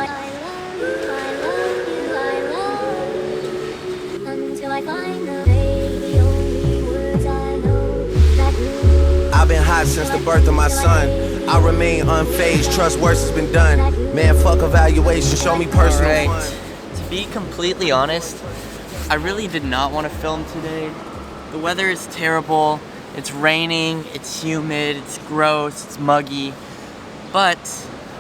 I've been hot since the birth of my son. I remain unfazed, trust worse has been done. Man, fuck evaluation, show me personal fun. To be completely honest, I really did not want to film today. The weather is terrible, it's raining, it's humid, it's gross, it's muggy, but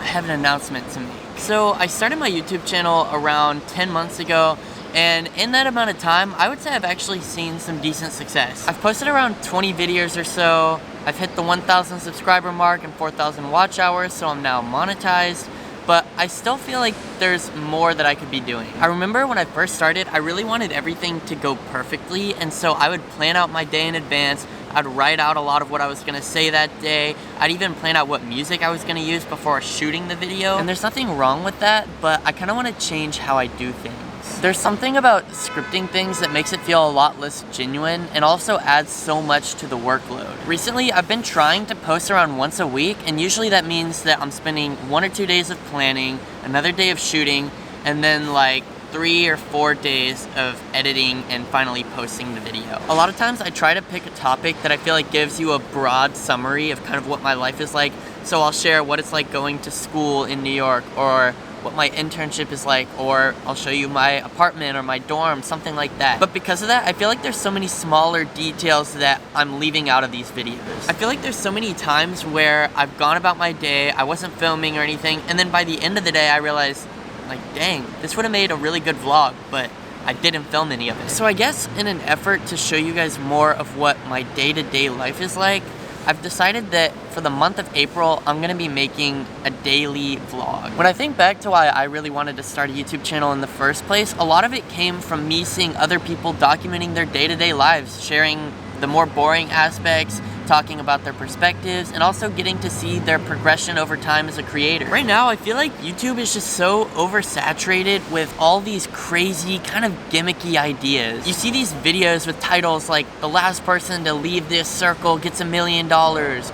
I have an announcement to make. So I started my YouTube channel around 10 months ago, and in that amount of time, I would say I've actually seen some decent success. I've posted around 20 videos or so. I've hit the 1,000 subscriber mark and 4,000 watch hours, so I'm now monetized. But I still feel like there's more that I could be doing. I remember when I first started, I really wanted everything to go perfectly, and so I would plan out my day in advance. I'd write out a lot of what I was gonna say that day. I'd even plan out what music I was gonna use before shooting the video. And there's nothing wrong with that, but I kinda wanna change how I do things. There's something about scripting things that makes it feel a lot less genuine and also adds so much to the workload. Recently, I've been trying to post around once a week, and usually that means that I'm spending 1 or 2 days of planning, another day of shooting, and then like 3 or 4 days of editing and finally posting the video. A lot of times I try to pick a topic that I feel like gives you a broad summary of kind of what my life is like. So I'll share what it's like going to school in New York, or what my internship is like, or I'll show you my apartment or my dorm, something like that. But because of that, I feel like there's so many smaller details that I'm leaving out of these videos. I feel like there's so many times where I've gone about my day, I wasn't filming or anything, and then by the end of the day I realized, like, dang, this would have made a really good vlog, but I didn't film any of it. So I guess in an effort to show you guys more of what my day-to-day life is like, I've decided that for the month of April, I'm gonna be making a daily vlog. When I think back to why I really wanted to start a YouTube channel in the first place, a lot of it came from me seeing other people documenting their day-to-day lives, sharing the more boring aspects, talking about their perspectives, and also getting to see their progression over time as a creator. Right now, I feel like YouTube is just so oversaturated with all these crazy, kind of gimmicky ideas. You see these videos with titles like, "The last person to leave this circle gets $1 million,"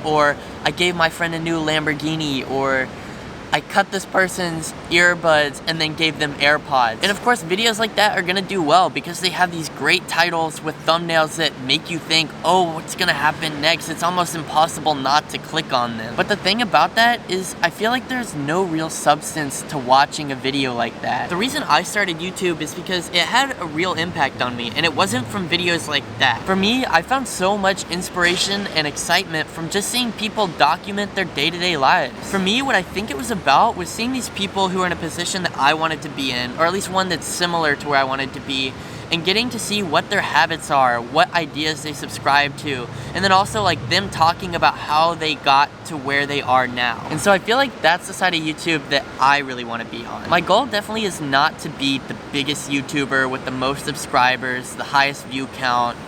or "I gave my friend a new Lamborghini," or "I cut this person's earbuds and then gave them AirPods." And of course, videos like that are gonna do well because they have these great titles with thumbnails that make you think, oh, what's gonna happen next? It's almost impossible not to click on them. But the thing about that is I feel like there's no real substance to watching a video like that. The reason I started YouTube is because it had a real impact on me, and it wasn't from videos like that. For me, I found so much inspiration and excitement from just seeing people document their day-to-day lives. For me, what I think it was about was seeing these people who are in a position that I wanted to be in, or at least one that's similar to where I wanted to be, and getting to see what their habits are, what ideas they subscribe to, and then also like them talking about how they got to where they are now. And so I feel like that's the side of YouTube that I really want to be on. My goal definitely is not to be the biggest YouTuber with the most subscribers, the highest view count.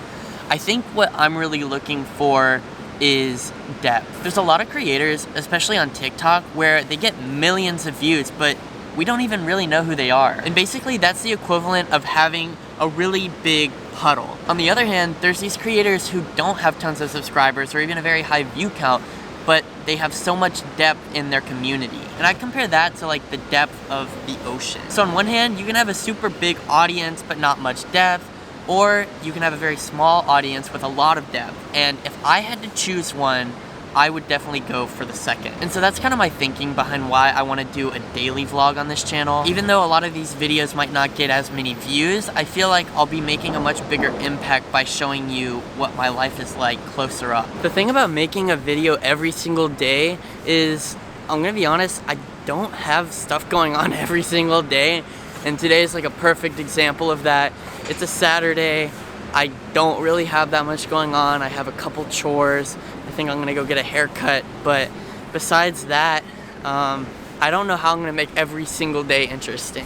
I think what I'm really looking for is depth. There's a lot of creators, especially on TikTok, where they get millions of views, but we don't even really know who they are. And basically that's the equivalent of having a really big puddle. On the other hand, there's these creators who don't have tons of subscribers or even a very high view count, but they have so much depth in their community. And I compare that to like the depth of the ocean. So on one hand, you can have a super big audience, but not much depth, or you can have a very small audience with a lot of depth. And if I had to choose one, I would definitely go for the second. And so that's kind of my thinking behind why I want to do a daily vlog on this channel. Even though a lot of these videos might not get as many views, I feel like I'll be making a much bigger impact by showing you what my life is like closer up. The thing about making a video every single day is, I'm gonna be honest, I don't have stuff going on every single day. And today is like a perfect example of that. It's a Saturday. I don't really have that much going on. I have a couple chores. I think I'm gonna go get a haircut. But besides that, I don't know how I'm gonna make every single day interesting.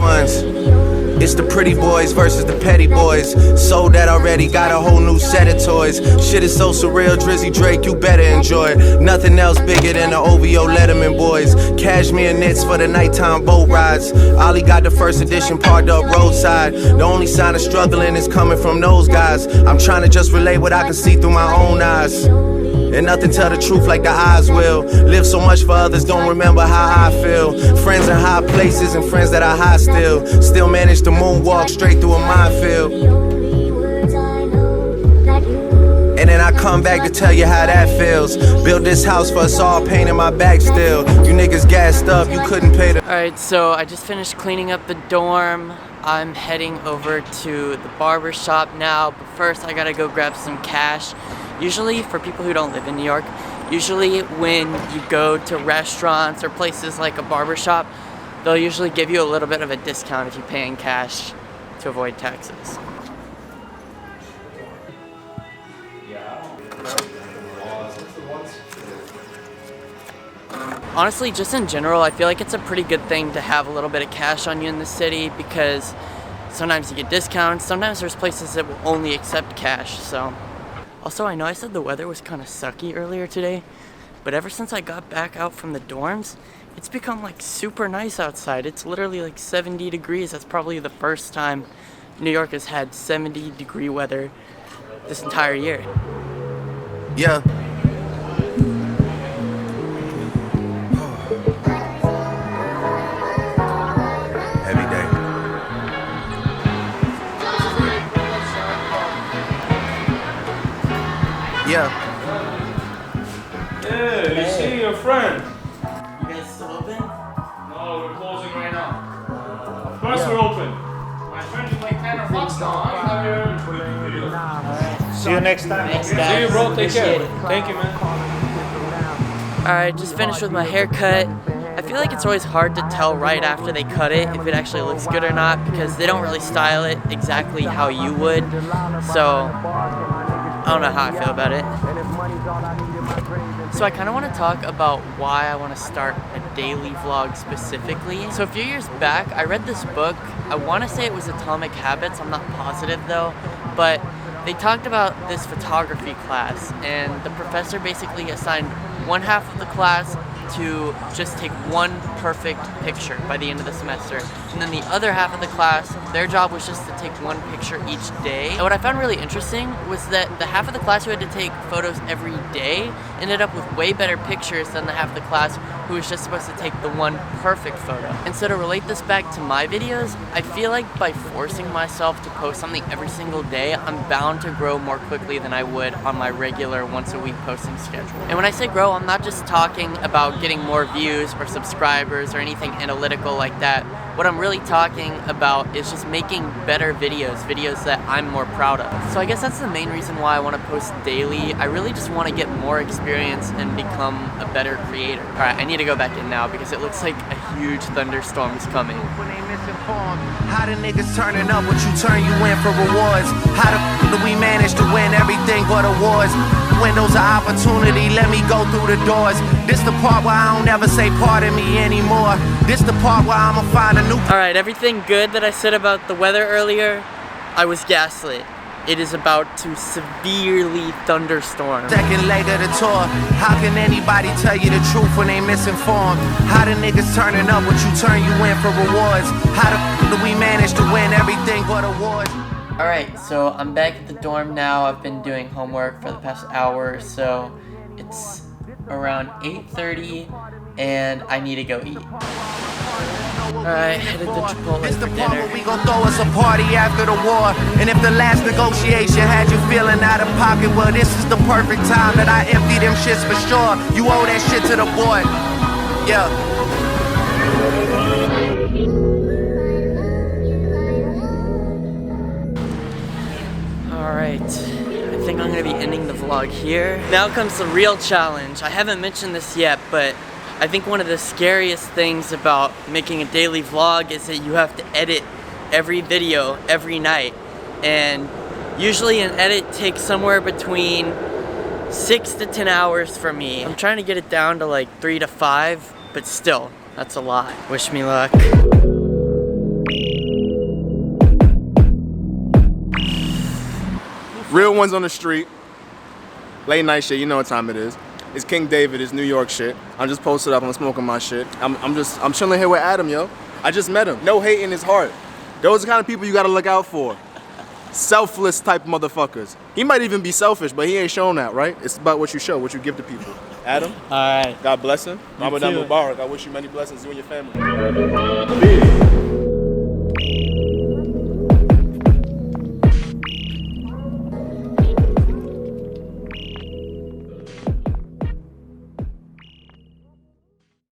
It's the pretty boys versus the petty boys. Sold that already, got a whole new set of toys. Shit is so surreal, Drizzy Drake, you better enjoy it. Nothing else bigger than the OVO Letterman boys. Cashmere knits for the nighttime boat rides. Ollie got the first edition parked up roadside. The only sign of struggling is coming from those guys. I'm trying to just relay what I can see through my own eyes. And nothing tell the truth like the eyes will. Live so much for others, don't remember how I feel. Friends in high places and friends that are high still. Still manage to moonwalk straight through a minefield. And then I come back to tell you how that feels. Build this house for us all, pain in my back still. You niggas gassed up, you couldn't pay the... Alright, so I just finished cleaning up the dorm. I'm heading over to the barber shop now, but first I gotta go grab some cash. Usually, for people who don't live in New York, usually when you go to restaurants or places like a barber shop, they'll usually give you a little bit of a discount if you pay in cash to avoid taxes. Honestly, just in general, I feel like it's a pretty good thing to have a little bit of cash on you in the city because sometimes you get discounts, sometimes there's places that will only accept cash, so. Also, I know I said the weather was kind of sucky earlier today, but ever since I got back out from the dorms, it's become like super nice outside. It's literally like 70 degrees. That's probably the first time New York has had 70-degree weather this entire year. Yeah. Heavy day. Yeah. Yeah, you see your friend. You guys still open? No, we're closing right now. Of course we're open. My friend is like 10 o'clock now. See you next time. Thanks, See guys. you, bro. Take care. Appreciate it. Thank you, man. Alright, just finished with my haircut. I feel like it's always hard to tell right after they cut it if it actually looks good or not because they don't really style it exactly how you would. So, I don't know how I feel about it. So I kind of want to talk about why I want to start a daily vlog specifically. So a few years back, I read this book. I want to say it was Atomic Habits. I'm not positive though, but they talked about this photography class and the professor basically assigned one half of the class to just take one perfect picture by the end of the semester. And then the other half of the class, their job was just to take one picture each day. And what I found really interesting was that the half of the class who had to take photos every day ended up with way better pictures than the half of the class who was just supposed to take the one perfect photo. And so to relate this back to my videos, I feel like by forcing myself to post something every single day, I'm bound to grow more quickly than I would on my regular once-a-week posting schedule. And when I say grow, I'm not just talking about getting more views or subscribers or anything analytical like that. What I'm really talking about is just making better videos that I'm more proud of. So I guess that's the main reason why I want to post daily. I really just want to get more experience and become a better creator. Alright, I need to go back in now because it looks like a huge thunderstorm is coming. How the niggas turning up what you turn you in for rewards? How the do we manage to win everything but awards? Windows of opportunity, let me go through the doors. This the part where I don't ever say pardon me anymore. This the part where I'ma find a new... Alright, everything good that I said about the weather earlier, I was gaslit. It is about to severely thunderstorm. Second leg of the tour. How can anybody tell you the truth when they misinformed? How the niggas turning up what you turn you in for rewards? How the do we manage to win everything but awards? Alright, so I'm back at the dorm now. I've been doing homework for the past hour or so. It's around 8:30 and I need to go eat. Alright, headed to Chipotle It's the for part dinner. where we gon' throw us a party after the war. And if the last negotiation had you feeling out of pocket, well, this is the perfect time that I empty them shits for sure. You owe that shit to the boy. Yeah. Alright, I think I'm gonna be ending the vlog here. Now comes the real challenge. I haven't mentioned this yet, but I think one of the scariest things about making a daily vlog is that you have to edit every video every night. And usually an edit takes somewhere between 6 to 10 hours for me. I'm trying to get it down to like 3 to 5, but still, that's a lot. Wish me luck. Real ones on the street. Late night shit, you know what time it is. It's King David, it's New York shit. I'm just posted up, I'm smoking my shit. I'm chilling here with Adam, yo. I just met him. No hate in his heart. Those are the kind of people you gotta look out for. selfless type motherfuckers. He might even be selfish, but he ain't shown that, right? It's about what you show, what you give to people. Adam, All right. God bless him. You Ramadan too. Mubarak. I wish you many blessings, you and your family.